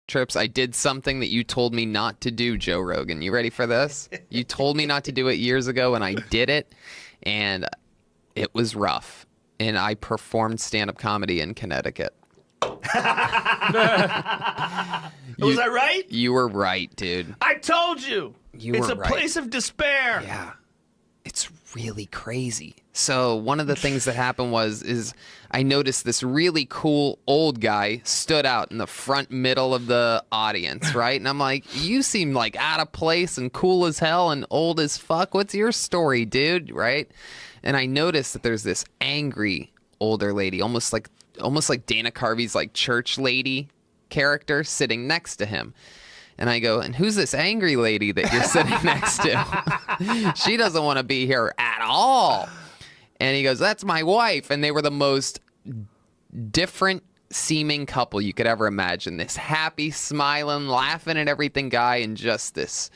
Trips, I did something that you told me not to do, Joe Rogan. You ready for this? You told me not to do it years ago, and I did it, and it was rough. And I performed stand-up comedy in Connecticut. Was I right? You were right, dude. I told you. It's a right. place of despair. Yeah. It's really crazy. So one of the things that happened is I noticed this really cool old guy stood out in the front middle of the audience, right? And I'm like, you seem like out of place and cool as hell and old as fuck. What's your story, dude? Right? And I noticed that there's this angry older lady, almost like Dana Carvey's like church lady character sitting next to him. And I go, and who's this angry lady that you're sitting next to? She doesn't want to be here at all. And he goes, that's my wife. And they were the most different seeming couple you could ever imagine. This happy, smiling, laughing at everything guy, and just this.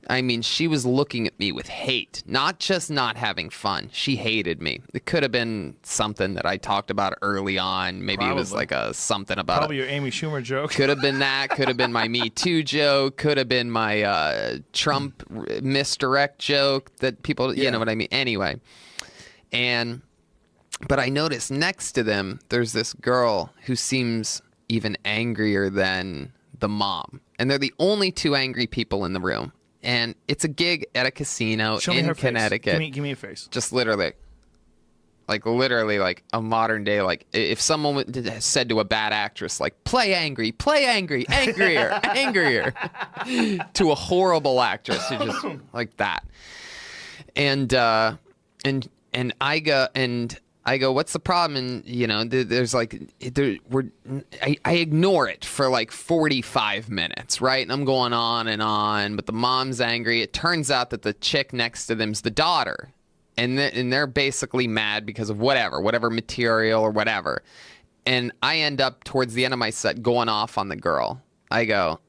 I mean, she was looking at me with hate, not just not having fun. She hated me. It could have been something that I talked about early on. Maybe It was like something about probably your Amy Schumer joke. Could have been that. Could have been my Me Too joke. Could have been my Trump misdirect joke that people, you know what I mean? Anyway. But I noticed next to them, there's this girl who seems even angrier than the mom. And they're the only two angry people in the room. And it's a gig at a casino in Connecticut. Give me a face. Just literally like a modern day, like if someone said to a bad actress, like, play angry, angrier, angrier, to a horrible actress who just like that. And I go, what's the problem? And, you know, there's like, I ignore it for like 45 minutes, right? And I'm going on, but the mom's angry. It turns out that the chick next to them's the daughter. And they're basically mad because of whatever material or whatever. And I end up towards the end of my set going off on the girl. I go,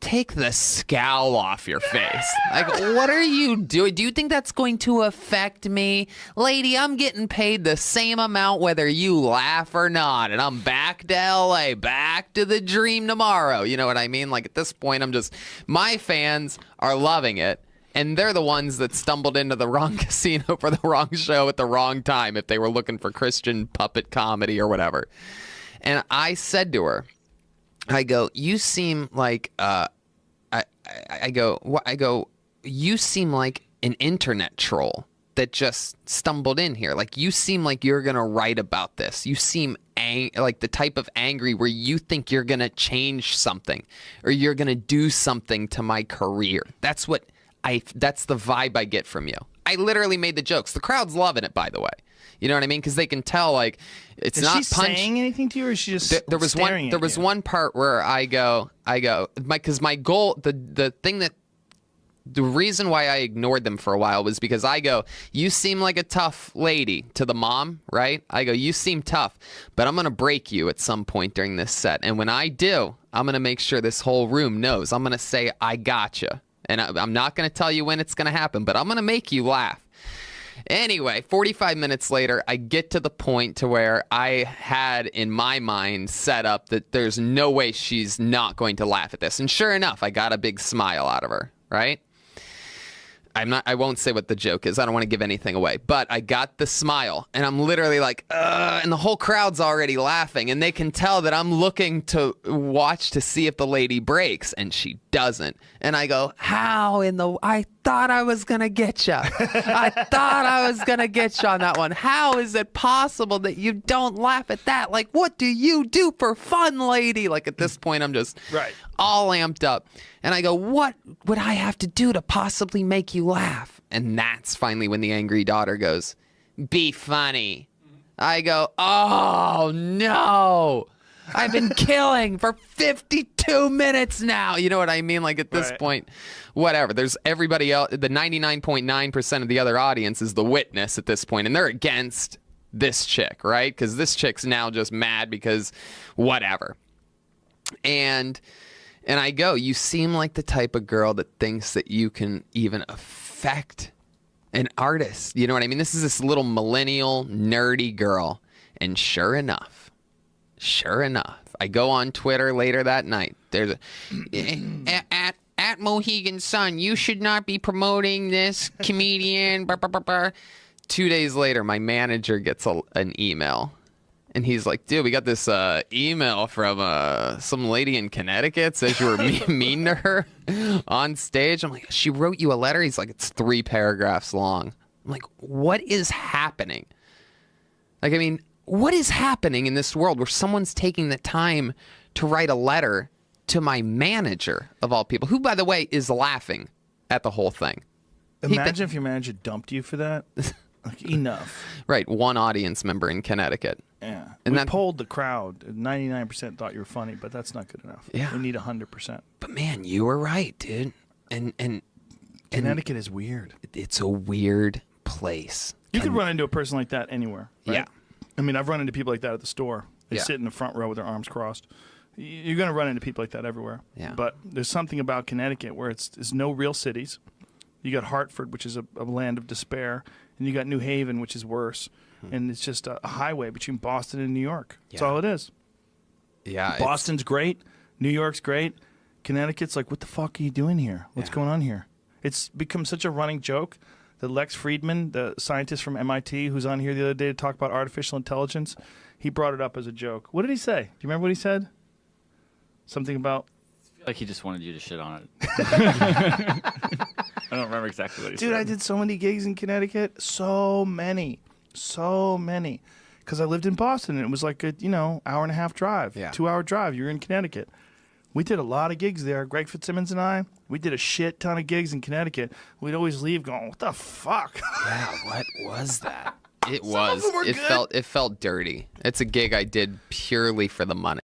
take the scowl off your face. Like, what are you doing? Do you think that's going to affect me? Lady, I'm getting paid the same amount whether you laugh or not. And I'm back to LA, back to the dream tomorrow. You know what I mean? Like, at this point, my fans are loving it. And they're the ones that stumbled into the wrong casino for the wrong show at the wrong time if they were looking for Christian puppet comedy or whatever. And I said to her, I go, you seem like, I go, you seem like an internet troll that just stumbled in here. Like, you seem like you're going to write about this. You seem like the type of angry where you think you're going to change something or you're going to do something to my career. That's the vibe I get from you. I literally made the jokes. The crowd's loving it, by the way. You know what I mean? Because they can tell, like, it's not punch. Is she saying anything to you, or is she just there was staring one. There was one part where I go, because my goal, the reason why I ignored them for a while was because I go, you seem like a tough lady to the mom, right? I go, you seem tough, but I'm gonna break you at some point during this set, and when I do, I'm gonna make sure this whole room knows. I'm gonna say I gotcha, and I'm not gonna tell you when it's gonna happen, but I'm gonna make you laugh. Anyway, 45 minutes later, I get to the point to where I had in my mind set up that there's no way she's not going to laugh at this. And sure enough, I got a big smile out of her, right? I won't say what the joke is. I don't want to give anything away. But I got the smile, and I'm literally like, and the whole crowd's already laughing, and they can tell that I'm looking to watch to see if the lady breaks, and she doesn't. And I go, I thought I was going to get you. I thought I was going to get you on that one. How is it possible that you don't laugh at that? Like, what do you do for fun, lady? Like, at this point, I'm just all amped up. And I go, what would I have to do to possibly make you laugh? And that's finally when the angry daughter goes, be funny. I go, oh, no. I've been killing for 52 minutes now. You know what I mean? Like, at this point, whatever. There's everybody else. The 99.9% of the other audience is the witness at this point, and they're against this chick, right? Because this chick's now just mad because whatever. And I go, you seem like the type of girl that thinks that you can even affect an artist. You know what I mean? This is this little millennial, nerdy girl. And sure enough, I go on Twitter later that night. There's at Mohegan Sun, you should not be promoting this comedian. 2 days later, my manager gets an email. And he's like, dude, we got this email from some lady in Connecticut. Says you were mean to her on stage. I'm like, she wrote you a letter? He's like, it's 3 paragraphs long. I'm like, what is happening? Like, I mean, what is happening in this world where someone's taking the time to write a letter to my manager, of all people, who, by the way, is laughing at the whole thing? Imagine if your manager dumped you for that. Like, enough. Right, one audience member in Connecticut. Yeah. And we that polled the crowd. 99% thought you were funny, but that's not good enough. Yeah. We need 100%. But man, you were right, dude. And Connecticut is weird. It's a weird place. You could run into a person like that anywhere. Right? Yeah. I mean, I've run into people like that at the store. They Yeah. sit in the front row with their arms crossed. You're going to run into people like that everywhere. Yeah. But there's something about Connecticut where there's no real cities. You got Hartford, which is a land of despair, and you got New Haven, which is worse. And it's just a highway between Boston and New York. That's Yeah. all it is. Yeah. Boston's great. New York's great. Connecticut's like, what the fuck are you doing here? What's going on here? It's become such a running joke that Lex Friedman, the scientist from MIT, who's on here the other day to talk about artificial intelligence, he brought it up as a joke. What did he say? Do you remember what he said? Something about... Like he just wanted you to shit on it. I don't remember exactly what he said. Dude, I did so many gigs in Connecticut. So many. Because I lived in Boston, and it was like a, hour and a half drive. Yeah. 2-hour drive. You're in Connecticut. We did a lot of gigs there. Greg Fitzsimmons and I, we did a shit ton of gigs in Connecticut. We'd always leave going, what the fuck? Yeah, what was that? It Some was. of them were It good. felt dirty. It's a gig I did purely for the money.